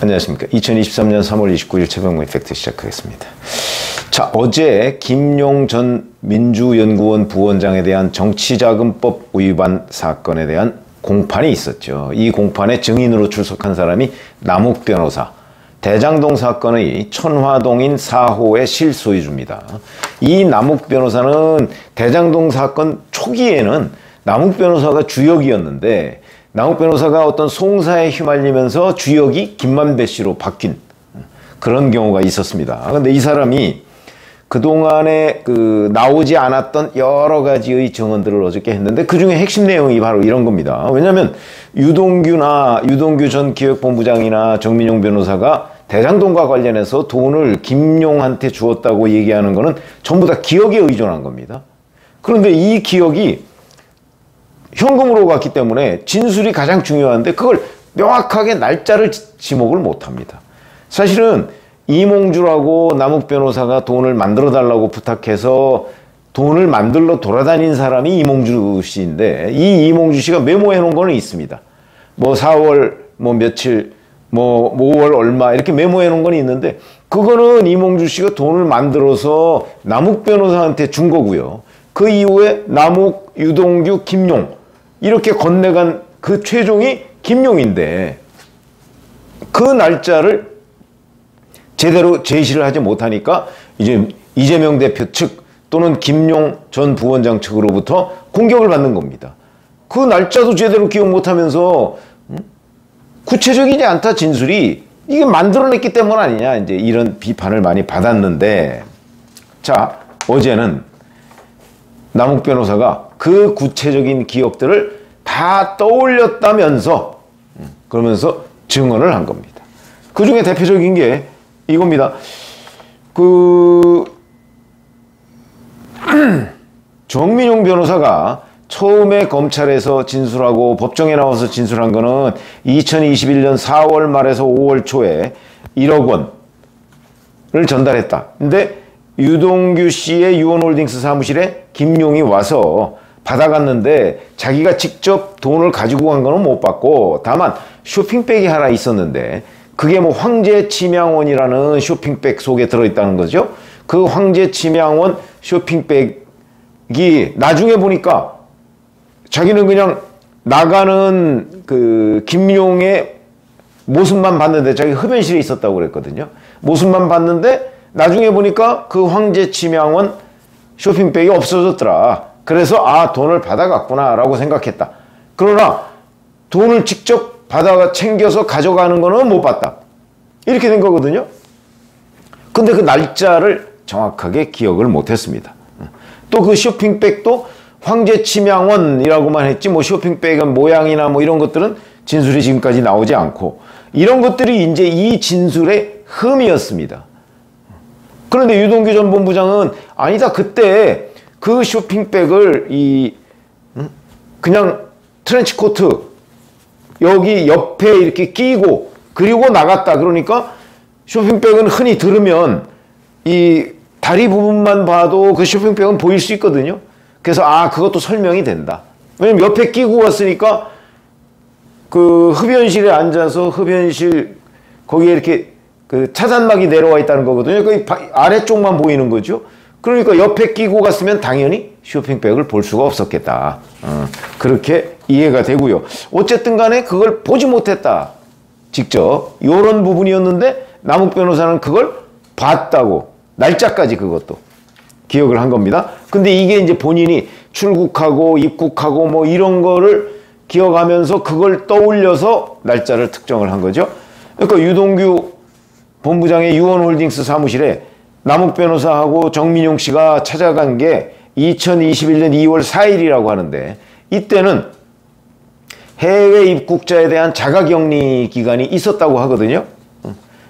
안녕하십니까. 2023년 3월 29일 최병무의 팩트 시작하겠습니다. 자, 어제 김용 전 민주연구원 부원장에 대한 정치자금법 위반 사건에 대한 공판이 있었죠. 이 공판에 증인으로 출석한 사람이 남욱 변호사, 대장동 사건의 천화동인 4호의 실소유주입니다. 이 남욱 변호사는 대장동 사건 초기에는 남욱 변호사가 주역이었는데 남욱 변호사가 어떤 송사에 휘말리면서 주역이 김만배 씨로 바뀐 그런 경우가 있었습니다. 그런데 이 사람이 그동안에 나오지 않았던 여러 가지의 증언들을 어저께 했는데 그 중에 핵심 내용이 바로 이런 겁니다. 왜냐하면 유동규 전 기획본부장이나 정민용 변호사가 대장동과 관련해서 돈을 김용한테 주었다고 얘기하는 거는 전부 다 기억에 의존한 겁니다. 그런데 이 기억이 현금으로 갔기 때문에 진술이 가장 중요한데 그걸 명확하게 날짜를 지목을 못합니다. 사실은 이몽주라고 남욱 변호사가 돈을 만들어 달라고 부탁해서 돈을 만들러 돌아다닌 사람이 이몽주 씨인데 이 이몽주 씨가 메모해 놓은 거는 있습니다. 뭐 4월 뭐 며칠 뭐 5월 얼마 이렇게 메모해 놓은 건 있는데 그거는 이몽주 씨가 돈을 만들어서 남욱 변호사한테 준 거고요. 그 이후에 남욱, 유동규, 김용 이렇게 건네간 그 최종이 김용인데 그 날짜를 제대로 제시를 하지 못하니까 이제 이재명 대표 측 또는 김용 전 부원장 측으로부터 공격을 받는 겁니다. 그 날짜도 제대로 기억 못하면서 구체적이지 않다 진술이 이게 만들어냈기 때문 아니냐 이제 이런 비판을 많이 받았는데 자 어제는 남욱 변호사가 그 구체적인 기억들을 다 떠올렸다면서 그러면서 증언을 한 겁니다. 그 중에 대표적인 게 이겁니다. 정민용 변호사가 처음에 검찰에서 진술하고 법정에 나와서 진술한 거는 2021년 4월 말에서 5월 초에 1억 원을 전달했다. 근데 유동규 씨의 유원홀딩스 사무실에 김용이 와서 받아갔는데 자기가 직접 돈을 가지고 간 거는 못 받고 다만 쇼핑백이 하나 있었는데 그게 뭐 황제치명원이라는 쇼핑백 속에 들어있다는 거죠. 그 황제치명원 쇼핑백이 나중에 보니까 자기는 그냥 나가는 그 김용의 모습만 봤는데 자기 흡연실에 있었다고 그랬거든요. 모습만 봤는데 나중에 보니까 그 황제치명원 쇼핑백이 없어졌더라. 그래서 아 돈을 받아갔구나 라고 생각했다. 그러나 돈을 직접 받아가 챙겨서 가져가는 거는 못 봤다. 이렇게 된 거거든요. 근데 그 날짜를 정확하게 기억을 못했습니다. 또 그 쇼핑백도 황제치명원이라고만 했지 뭐 쇼핑백은 모양이나 뭐 이런 것들은 진술이 지금까지 나오지 않고 이런 것들이 이제 이 진술의 흠이었습니다. 그런데 유동규 전 본부장은 아니다 그때 그 쇼핑백을 그냥 트렌치코트 여기 옆에 이렇게 끼고 그리고 나갔다. 그러니까 쇼핑백은 흔히 들으면 이 다리 부분만 봐도 그 쇼핑백은 보일 수 있거든요. 그래서 아 그것도 설명이 된다. 왜냐면 옆에 끼고 왔으니까 그 흡연실에 앉아서 흡연실 거기에 이렇게 그 차단막이 내려와 있다는 거거든요. 그 아래쪽만 보이는 거죠. 그러니까 옆에 끼고 갔으면 당연히 쇼핑백을 볼 수가 없었겠다. 그렇게 이해가 되고요. 어쨌든 간에 그걸 보지 못했다. 직접 이런 부분이었는데 남욱 변호사는 그걸 봤다고 날짜까지 그것도 기억을 한 겁니다. 근데 이게 이제 본인이 출국하고 입국하고 뭐 이런 거를 기억하면서 그걸 떠올려서 날짜를 특정을 한 거죠. 그러니까 유동규 본부장의 유원홀딩스 사무실에 남욱 변호사하고 정민용 씨가 찾아간 게 2021년 2월 4일이라고 하는데 이때는 해외 입국자에 대한 자가격리 기간이 있었다고 하거든요.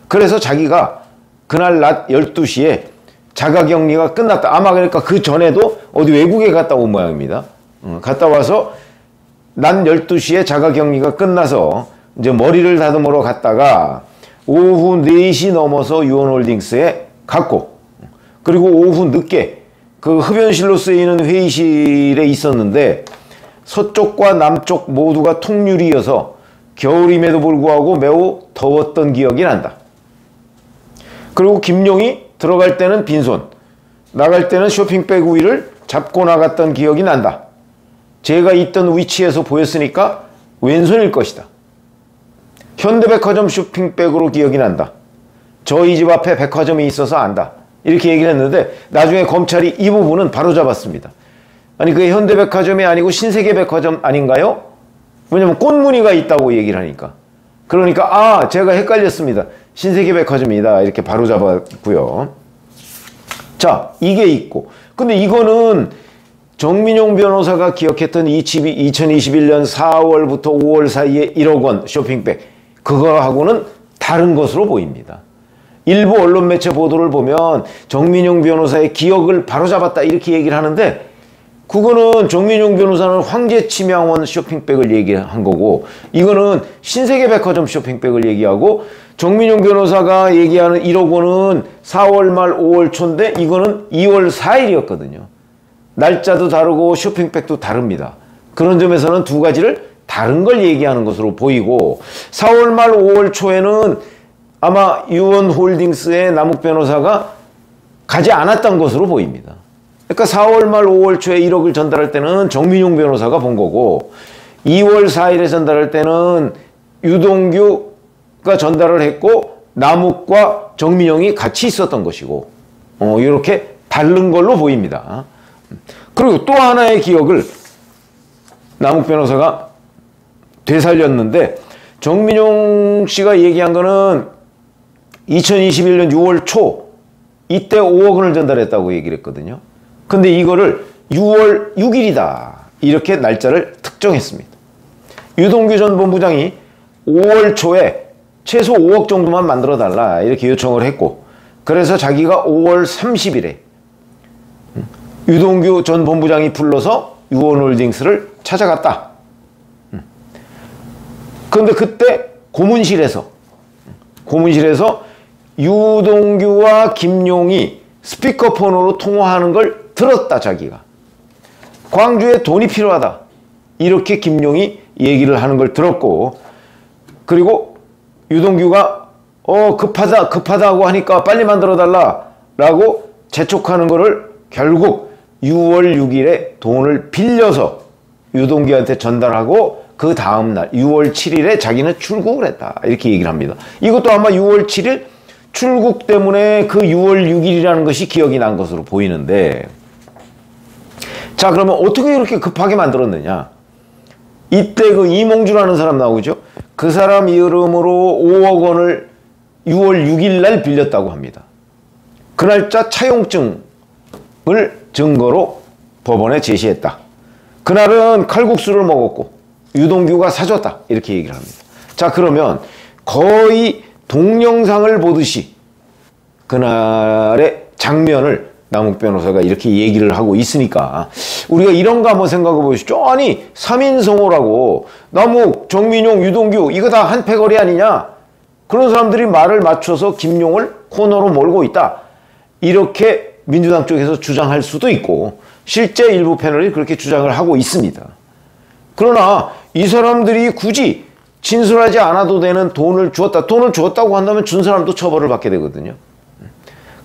그래서 자기가 그날 낮 12시에 자가격리가 끝났다. 아마 그러니까 그 전에도 어디 외국에 갔다 온 모양입니다. 갔다 와서 낮 12시에 자가격리가 끝나서 이제 머리를 다듬으러 갔다가 오후 4시 넘어서 유원홀딩스에 갔고 그리고 오후 늦게 그 흡연실로 쓰이는 회의실에 있었는데 서쪽과 남쪽 모두가 통유리여서 겨울임에도 불구하고 매우 더웠던 기억이 난다. 그리고 김용이 들어갈 때는 빈손, 나갈 때는 쇼핑백 위를 잡고 나갔던 기억이 난다. 제가 있던 위치에서 보였으니까 왼손일 것이다. 현대백화점 쇼핑백으로 기억이 난다. 저희 집 앞에 백화점이 있어서 안다. 이렇게 얘기를 했는데 나중에 검찰이 이 부분은 바로잡았습니다. 아니 그게 현대백화점이 아니고 신세계백화점 아닌가요? 왜냐면 꽃무늬가 있다고 얘기를 하니까. 그러니까 제가 헷갈렸습니다. 신세계백화점이다. 이렇게 바로잡았고요. 자, 이게 있고. 근데 이거는 정민용 변호사가 기억했던 2021년 4월부터 5월 사이에 1억 원 쇼핑백, 그거하고는 다른 것으로 보입니다. 일부 언론 매체 보도를 보면 정민용 변호사의 기억을 바로잡았다 이렇게 얘기를 하는데, 그거는 정민용 변호사는 황제치명원 쇼핑백을 얘기한 거고, 이거는 신세계백화점 쇼핑백을 얘기하고, 정민용 변호사가 얘기하는 1억 원은 4월 말 5월 초인데 이거는 2월 4일이었거든요. 날짜도 다르고 쇼핑백도 다릅니다. 그런 점에서는 두 가지를 다른 걸 얘기하는 것으로 보이고, 4월 말 5월 초에는 아마 유원홀딩스의 남욱 변호사가 가지 않았던 것으로 보입니다. 그러니까 4월 말 5월 초에 1억을 전달할 때는 정민용 변호사가 본 거고, 2월 4일에 전달할 때는 유동규가 전달을 했고 남욱과 정민용이 같이 있었던 것이고, 이렇게 다른 걸로 보입니다. 그리고 또 하나의 기억을 남욱 변호사가 되살렸는데, 정민용 씨가 얘기한 거는 2021년 6월 초 이때 5억 원을 전달했다고 얘기를 했거든요. 근데 이거를 6월 6일이다 이렇게 날짜를 특정했습니다. 유동규 전 본부장이 5월 초에 최소 5억 정도만 만들어 달라 이렇게 요청을 했고, 그래서 자기가 5월 30일에 유동규 전 본부장이 불러서 유원홀딩스를 찾아갔다. 그런데 그때 고문실에서 유동규와 김용이 스피커폰으로 통화하는 걸 들었다. 자기가 광주에 돈이 필요하다 이렇게 김용이 얘기를 하는 걸 들었고, 그리고 유동규가 급하다고 하니까 빨리 만들어 달라 라고 재촉하는 거를 결국 6월 6일에 돈을 빌려서 유동규한테 전달하고, 그 다음날 6월 7일에 자기는 출국을 했다 이렇게 얘기를 합니다. 이것도 아마 6월 7일 출국 때문에 그 6월 6일이라는 것이 기억이 난 것으로 보이는데, 자, 그러면 어떻게 이렇게 급하게 만들었느냐. 이때 그 이몽주라는 사람 나오죠. 그 사람 이름으로 5억 원을 6월 6일 날 빌렸다고 합니다. 그 날짜 차용증을 증거로 법원에 제시했다. 그날은 칼국수를 먹었고 유동규가 사줬다 이렇게 얘기를 합니다. 자, 그러면 거의 동영상을 보듯이 그날의 장면을 남욱 변호사가 이렇게 얘기를 하고 있으니까 우리가 이런 거 한번 생각해 보시죠. 아니 3인성호라고 남욱, 정민용, 유동규 이거 다 한 패거리 아니냐. 그런 사람들이 말을 맞춰서 김용을 코너로 몰고 있다. 이렇게 민주당 쪽에서 주장할 수도 있고 실제 일부 패널이 그렇게 주장을 하고 있습니다. 그러나 이 사람들이 굳이 진술하지 않아도 되는 돈을 주었다. 돈을 주었다고 한다면 준 사람도 처벌을 받게 되거든요.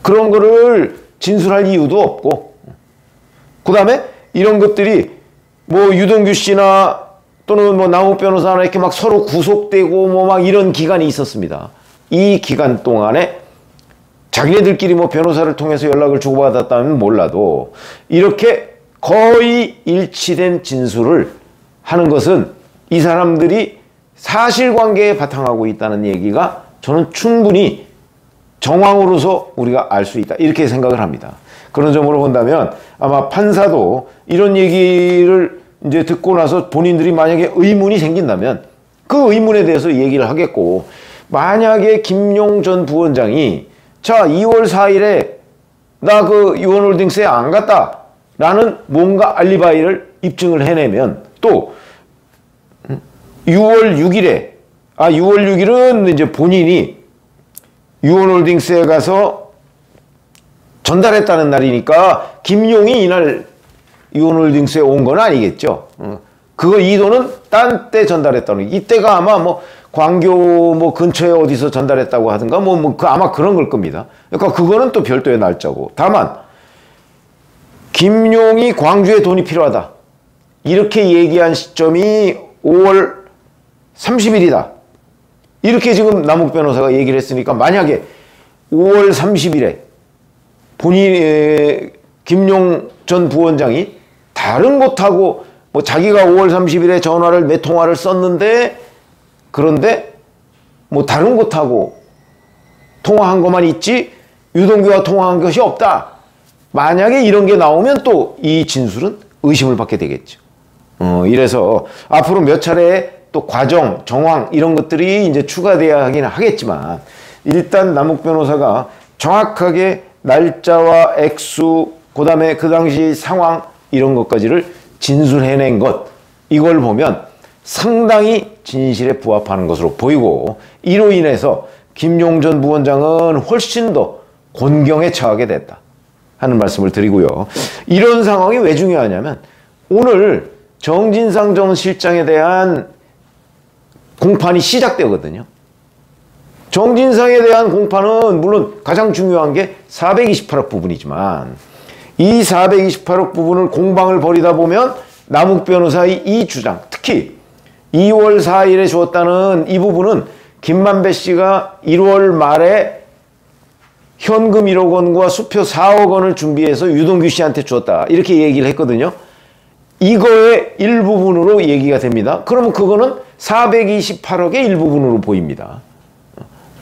그런 거를 진술할 이유도 없고, 그 다음에 이런 것들이 뭐 유동규 씨나 또는 뭐 남욱 변호사나 이렇게 막 서로 구속되고 뭐 막 이런 기간이 있었습니다. 이 기간 동안에 자기네들끼리 뭐 변호사를 통해서 연락을 주고받았다면 몰라도 이렇게 거의 일치된 진술을 하는 것은 이 사람들이 사실관계에 바탕하고 있다는 얘기가 저는 충분히 정황으로서 우리가 알 수 있다 이렇게 생각을 합니다. 그런 점으로 본다면 아마 판사도 이런 얘기를 이제 듣고 나서 본인들이 만약에 의문이 생긴다면 그 의문에 대해서 얘기를 하겠고, 만약에 김용 전 부원장이 자 2월 4일에 나 그 유원홀딩스에 안 갔다 라는 뭔가 알리바이를 입증을 해내면, 또 6월 6일에 6월 6일은 이제 본인이 유원홀딩스에 가서 전달했다는 날이니까 김용이 이날 유원홀딩스에 온 건 아니겠죠. 그거 이도는 딴 때 전달했다는, 이때가 아마 뭐 광교 뭐 근처에 어디서 전달했다고 하든가 아마 그런 걸 겁니다. 그러니까 그거는 또 별도의 날짜고. 다만 김용이 광주에 돈이 필요하다 이렇게 얘기한 시점이 5월 30일이다 이렇게 지금 남욱 변호사가 얘기를 했으니까, 만약에 5월 30일에 본인 김용 전 부원장이 다른 곳하고 뭐 자기가 5월 30일에 전화를 몇 통화를 썼는데, 그런데 뭐 다른 곳하고 통화한 것만 있지 유동규와 통화한 것이 없다, 만약에 이런 게 나오면 또 이 진술은 의심을 받게 되겠죠. 이래서 앞으로 몇 차례 또 과정, 정황 이런 것들이 이제 추가돼야 하긴 하겠지만, 일단 남욱 변호사가 정확하게 날짜와 액수, 그 다음에 그 당시 상황 이런 것까지를 진술해낸 것, 이걸 보면 상당히 진실에 부합하는 것으로 보이고, 이로 인해서 김용 전 부원장은 훨씬 더 곤경에 처하게 됐다 하는 말씀을 드리고요. 이런 상황이 왜 중요하냐면, 오늘 정진상 전 실장에 대한 공판이 시작되거든요. 정진상에 대한 공판은 물론 가장 중요한 게 428억 부분이지만, 이 428억 부분을 공방을 벌이다 보면 남욱 변호사의 이 주장, 특히 2월 4일에 주었다는 이 부분은 김만배 씨가 1월 말에 현금 1억 원과 수표 4억 원을 준비해서 유동규 씨한테 주었다 이렇게 얘기를 했거든요. 이거의 일부분으로 얘기가 됩니다. 그러면 그거는 428억의 일부분으로 보입니다.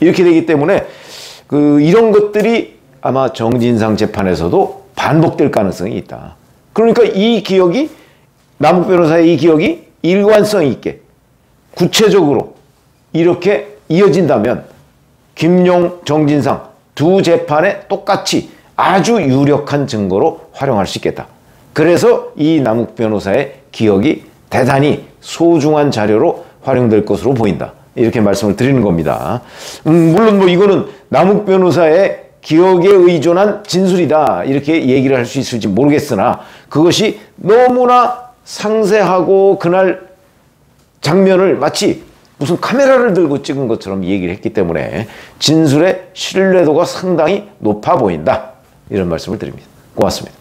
이렇게 되기 때문에 이런 것들이 아마 정진상 재판에서도 반복될 가능성이 있다. 그러니까 이 기억이, 남욱 변호사의 이 기억이 일관성 있게 구체적으로 이렇게 이어진다면 김용, 정진상 두 재판에 똑같이 아주 유력한 증거로 활용할 수 있겠다. 그래서 이 남욱 변호사의 기억이 대단히 소중한 자료로 활용될 것으로 보인다, 이렇게 말씀을 드리는 겁니다. 물론 뭐 이거는 남욱 변호사의 기억에 의존한 진술이다 이렇게 얘기를 할 수 있을지 모르겠으나, 그것이 너무나 상세하고 그날 장면을 마치 무슨 카메라를 들고 찍은 것처럼 얘기를 했기 때문에 진술의 신뢰도가 상당히 높아 보인다, 이런 말씀을 드립니다. 고맙습니다.